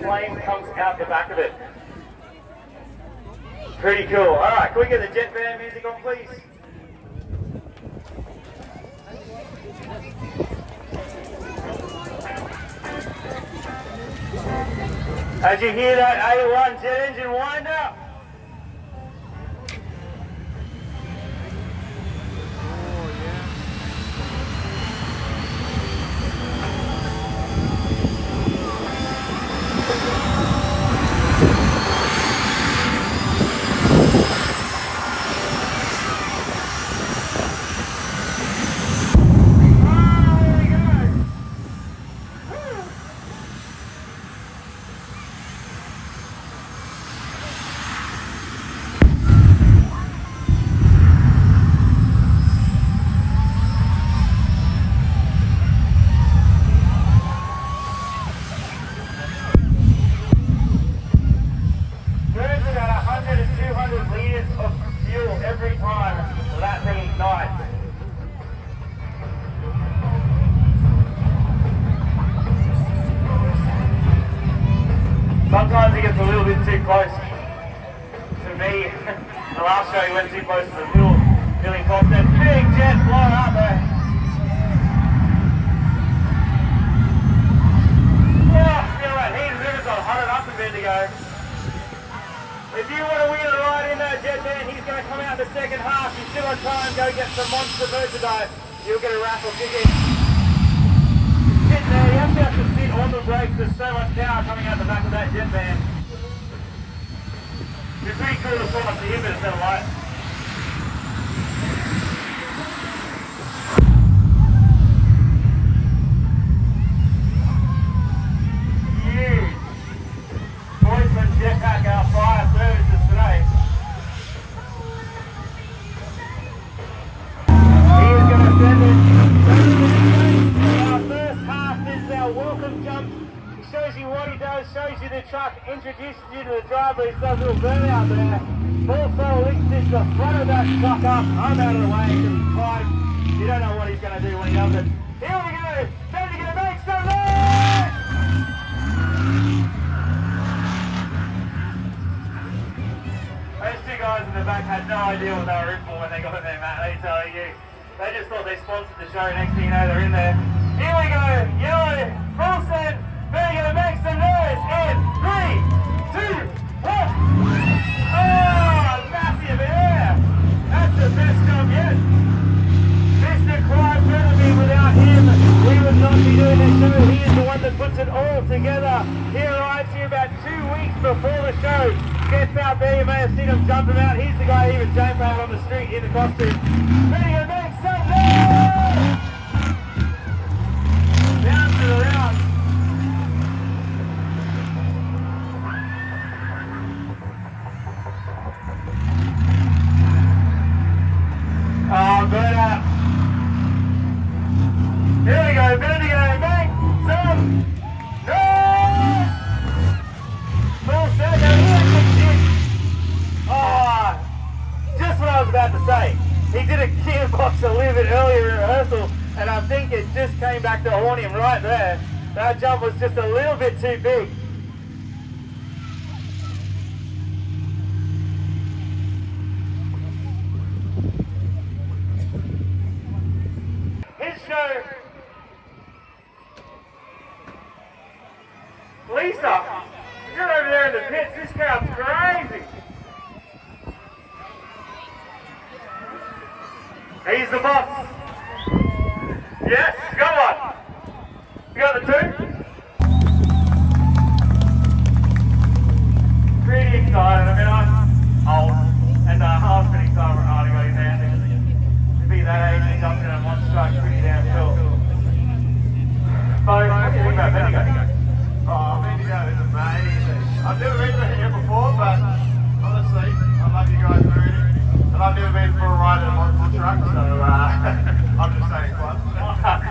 flame comes out the back of it. Pretty cool. Alright, can we get the jet band music on, please? As you hear that A1 jet engine wind up. Sometimes he gets a little bit too close to me. The last show he went too close to the fuel filling pump. That big jet blowing up there. Oh, feel that heat and rivers on hot it up a bit to go. If you want to win a ride in that jet band, he's going to come out in the second half. You still have time, go get some monster merchandise. You'll get a raffle ticket. Sit there, you have to sit on the brakes. There's so much power coming out the back of that jet band. It's pretty cool to form up to him, but it's not light. Huge. Boysman jetpack our fire services today. He is going to send it. Our first half is our welcome jump. He shows you what he does, shows you the truck, introduces you to the driver. He's got a little burnout there. Full throttle links into the front of that truck up. I'm out of the way because he's fine. You don't know what he's going to do when he does it. Here we go. Time to get a make some noise! Those two guys in the back had no idea what they were in for when they got there, Matt. Let me tell you. They just thought they sponsored the show. Next thing you know, they're in there. Here we go. Yellow, full send. They're going to make some noise in 3, 2, 1. Oh, massive air. That's the best jump yet. Mr. Clive Burnaby, without him, we would not be doing this show. He is the one that puts it all together. He arrives here about 2 weeks before the show. Gets out there, you may have seen him jumping out. He's the guy who even jumped out on the street in the costume. Ready to make some noise! Down to the round. Oh, burn up. Here we go, Bendigo, make some noise! Full second, oh, just what I was about to say. He did a gearbox a little bit earlier in rehearsal, and I think it just came back to haunt him right there. That jump was just a little bit too big. His show. Lisa, you're over there in the pits. This crowd's crazy. He's the boss. Yes, go on. You got the two? Pretty excited. I mean, I'm old, and I was pretty excited when I got in there. To be that age and jumping in a monster truck, pretty damn cool. So, what do you think about Bendigo? Oh, Bendigo is amazing. I've never been to here before, but honestly, I love you guys very much. And I've never been for a ride in a monster truck, so I'm just saying fun.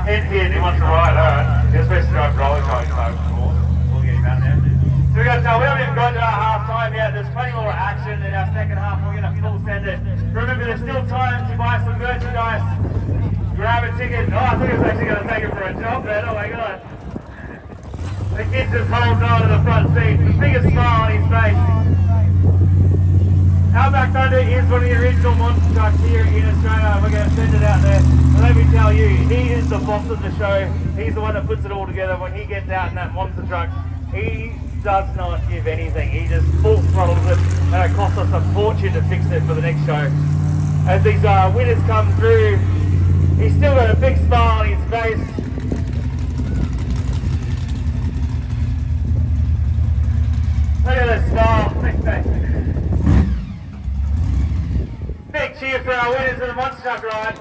He wants to ride, alright. He's supposed to drive roller coaster, so we'll get him out there. So we haven't even got to our half time yet. There's plenty more action in our second half. We're going to full send it. Remember, there's still time to buy some merchandise. Grab a ticket. Oh, I think it's actually going to take it for a jump then. Oh my god. The kid just holds on to the front seat, the biggest smile on his face. Outback Thunder is one of the original monster trucks here in Australia. We're going to send it out there. But let me tell you, he is the boss of the show. He's the one that puts it all together. When he gets out in that monster truck, he does not give anything. He just full throttles it, and it costs us a fortune to fix it for the next show. As these winners come through, he's still got a big smile on his face. Look at that smile. Big cheer for our winners of the monster truck ride.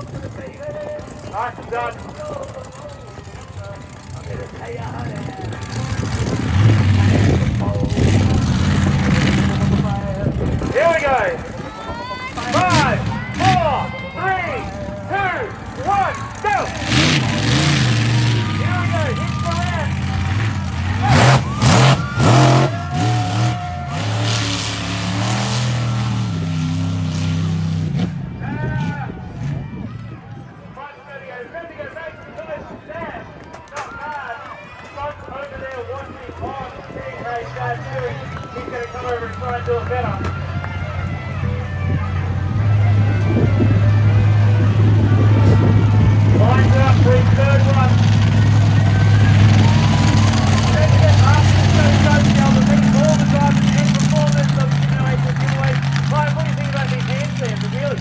Nice and done. Here we go. 5, 4, 3, 2, 1, go! Here we go, hit the land. He's going to come over and try and do it better. Lines up for his third one. Then you get up, so he goes to be able to beat all the drivers in performance of simulation giveaways. Ryan, what do you think about these handstands, really?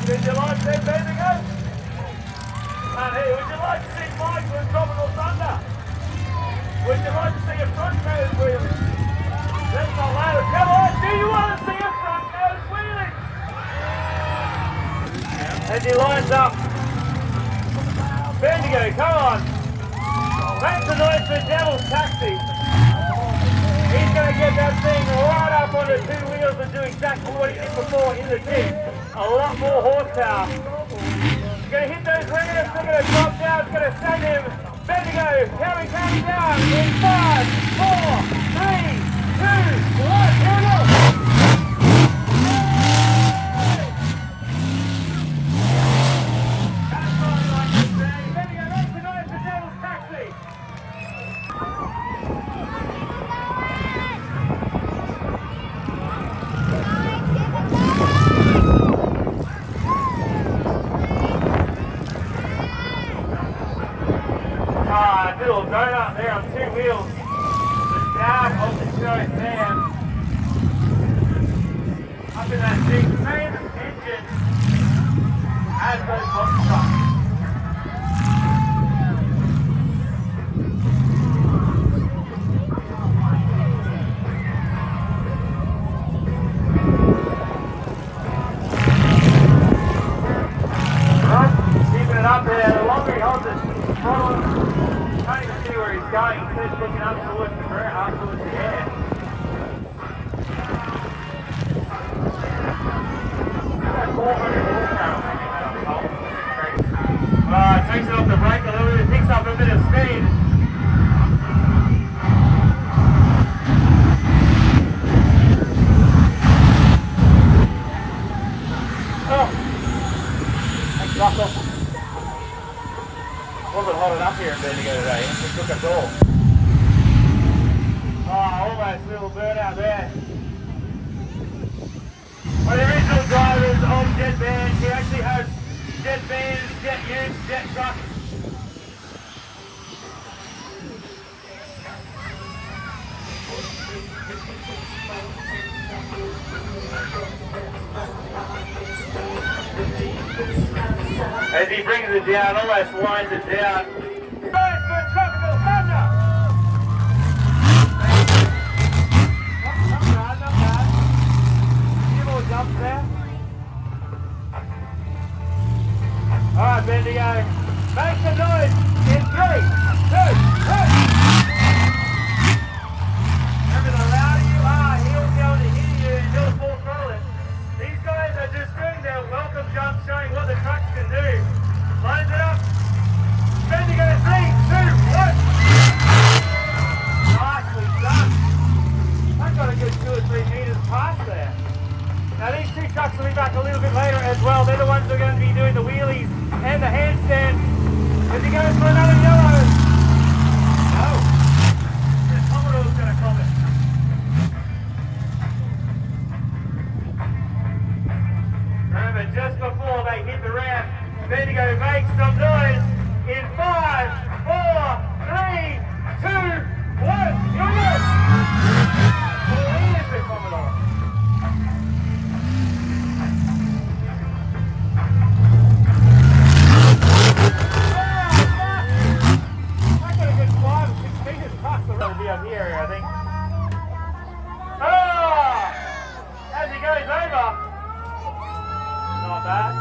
Would you like to see Bendigo? Hey, would you like to see Mike with Tropical Thunder? Would you like to see a front nose wheelie? That's not loud. Come on, do you want to see a front nose wheelie? As he lines up. Bendigo, come on. Make the noise for Devil's Taxi. He's going to get that thing right up onto two wheels and do exactly what he did before in the Jeep. A lot more horsepower. He's going to hit those ramps, they're going to drop down, it's going to send him. Bendigo, counting down in 5, 4, 3, 2, 1, here we go! That's what I like to say. Bendigo, make the noise for Devil's Taxi! Little donut there on two wheels. The dab of the show man. Up in that big same engine as those box trucks. Keeping it up there. The longer he holds it, throttle. Can't even see where he's going. He's just looking up towards the ground, towards the air. About 400 horsepower. It takes it off the brake a little bit. It picks up a bit of speed. Oh, thanks, Russell. Wasn't hot enough here in Bendigo today, it just took us all. Oh, almost a little bird out there. One of the original drivers of jet vans, he actually has jet vans, jet utes, jet trucks. As he brings it down, almost winds it down. Nice for Tropical Thunder! Not bad, not bad. A few more jumps there. Alright, Bendigo. Make some noise in 3, 2, 1. Remember, the louder you are, he'll be able to hear you and he'll full throttle it. These guys are just doing their welcome jump, showing what the trucks can do. Lines it up. Bendigo, 3, 2, 1. Nicely done. I've got a good 2 or 3 meters past there. Now these two trucks will be back a little bit later as well. They're the ones that are going to be doing the wheelies and the handstands. As he goes for another yellow. No. The Commodore's going to comment. Remember, just before they hit the ramp, Bendigo makes some noise in 5, 4, 3, 2, 1. Here we go! Here's the Commodore. I got a good 5 or 6 meters past the road down here, I think. Oh! As he goes over. Not bad.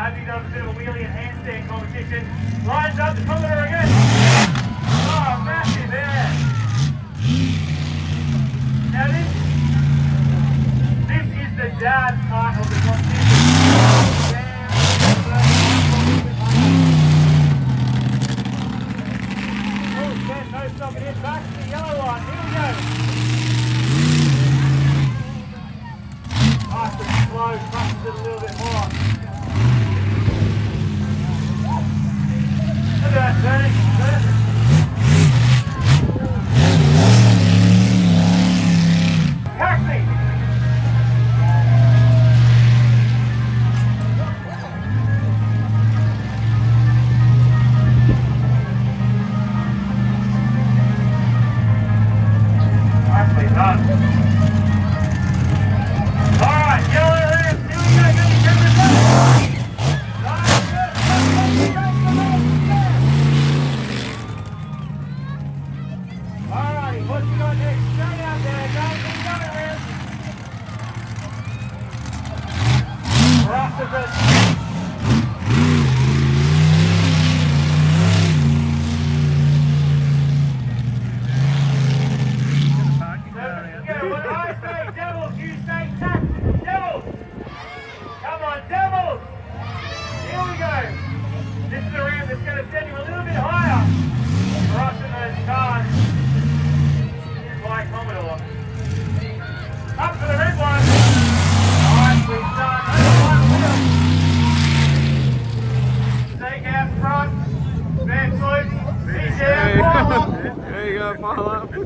as he does a bit of a wheelie and handstand competition. Lines up the kilometer again. Oh, massive there. Now this is the dad part of the competition. No stopping it, back to the yellow one, here we go. Nice and slow, crushes it a little bit more. Look at that turning, perfect. Taxi! There you go, pile up. So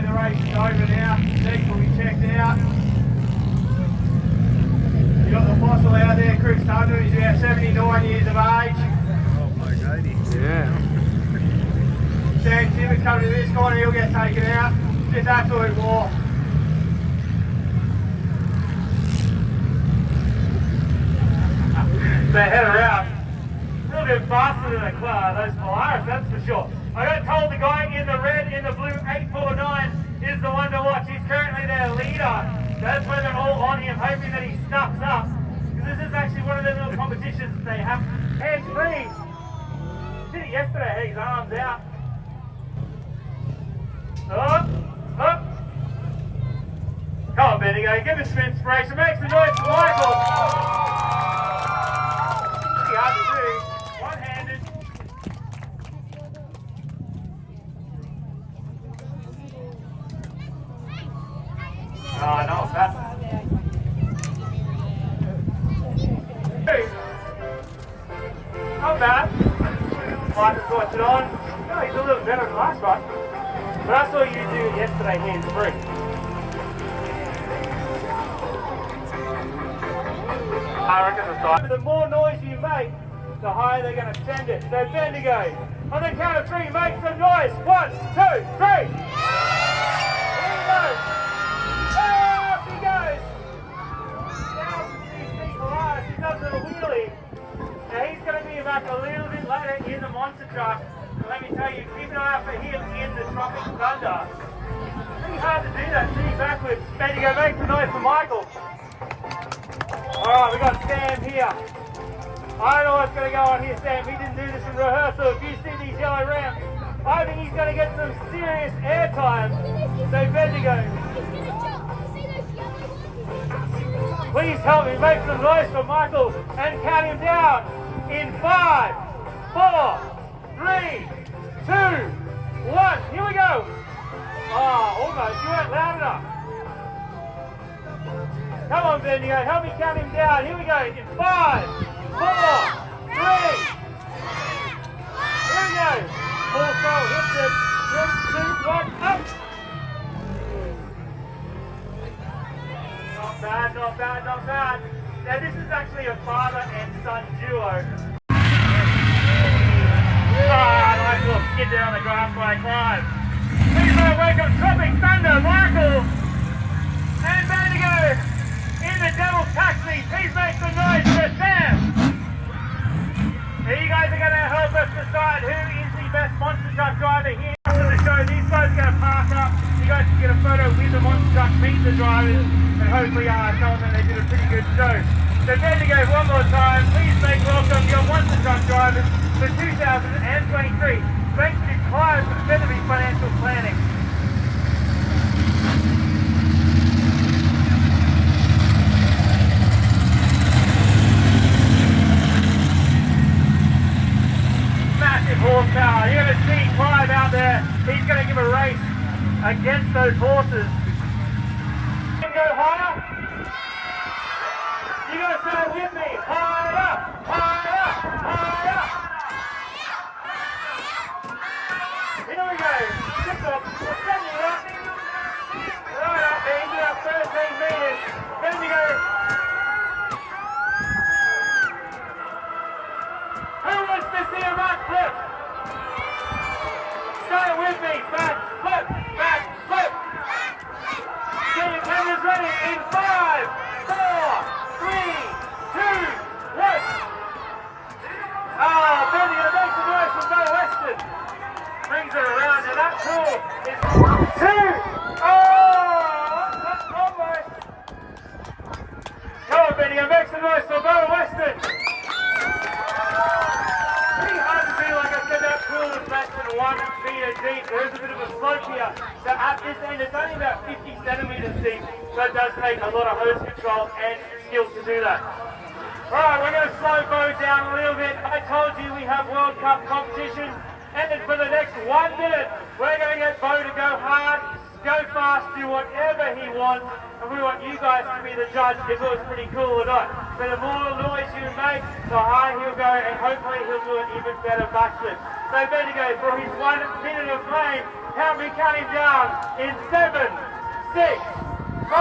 the race is over now. Seats will be checked out. You got the fossil out there, Chris Thunder. He's about 79 years of age. Oh my god. Yeah. Sam Timmons coming to this corner, he'll get taken out. Just absolute war. They head around. A little bit faster than those Polaris, that's for sure. I got told the guy in the red, in the blue 849 is the one to watch. He's currently their leader. That's why they're all on him, hoping that he stuffs up. Because this is actually one of the little competitions they have. Hands free. Did it yesterday, had his arms out. Up, up. Come on, Bendigo, give us some inspiration. Make some noise for Michael. Pretty hard to do. One-handed. Oh, not bad. Not bad. Might have switched it on. Oh, he's a little better than last one. But I saw you do yesterday hands free. I reckon the side. The more noise you make, the higher they're going to send it. So Bendigo, on the count of three, make some noise. 1, 2, 3. Here he goes. Up he goes. Down to these people are. He does a little wheelie. Now he's going to be back a little bit later in the monster truck. And let me tell you, keep an eye out for him in the Tropic Thunder. Pretty hard to do that, see backwards. Bendigo, make some noise for Michael. Alright, we got Sam here. I don't know what's going to go on here, Sam. He didn't do this in rehearsal. If you see these yellow ramps, I think he's going to get some serious airtime. So Bendigo, please help me make some noise for Michael and count him down in 5, 4, 3, 2, 1. Here we go. Oh, almost. You weren't loud enough. Come on, Bendigo, help me count him down. Here we go. In 5, 4, 3. Here we go. Full throw, hits it. 3, 2, 1, up. Not bad, not bad, not bad. Now this is actually a father and son duo. Nice little skid there on the grass by Clive. Please welcome Tropic Thunder, Michael and Bendigo. In the Devil's Taxi, please make some noise for Sam. Now you guys are going to help us decide who is the best monster truck driver here. After the show, these guys are going to park up. You guys can get a photo with the monster truck, meet the drivers, and hopefully tell them that they did a pretty good show. So Bendigo, one more time, please make welcome your monster truck drivers for 2023. Thanks to Clive from Featherby Financial Planning. Massive horsepower. You're going to see Clive out there. He's going to give a race against those horses. You go higher. You got to say it with me. Higher, higher, higher. Here we go. Lift up. We're standing up. Right up there into that 13 meters. Then you go. Who wants to see a back flip? Say it with me. Back flip, back flip. Get your cameras ready in 5, 4, 3, 2, 1. Oh, Bendigo makes a noise from Bo Western. Brings it around, and that pull is 2. Oh, that's almost. Come on, Bendigo, make some noise for Bo Western. Pretty hard to feel, like I said, that pool is less than 1 meter deep. There is a bit of a slope here. So at this end, it's only about 50 centimeters deep. So it does take a lot of hose control and skill to do that. Alright, we're going to slow Bo down a little bit. I told you we have World Cup competition. And then for the next 1 minute, we're going to get Bo to go hard, go fast, do whatever he wants. And we want you guys to be the judge if it was pretty cool or not. So the more noise you make, the higher he'll go, and hopefully he'll do an even better backflip. So Bendigo, for his 1 minute of fame, help me count him down in 7, 6, 5,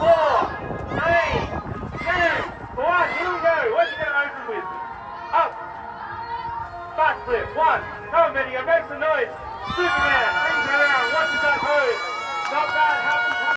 4, 3, 2, 1. Here we go. What's he going to open with? Up. Backflip. 1. Come on, Bendigo. Make some noise. Superman.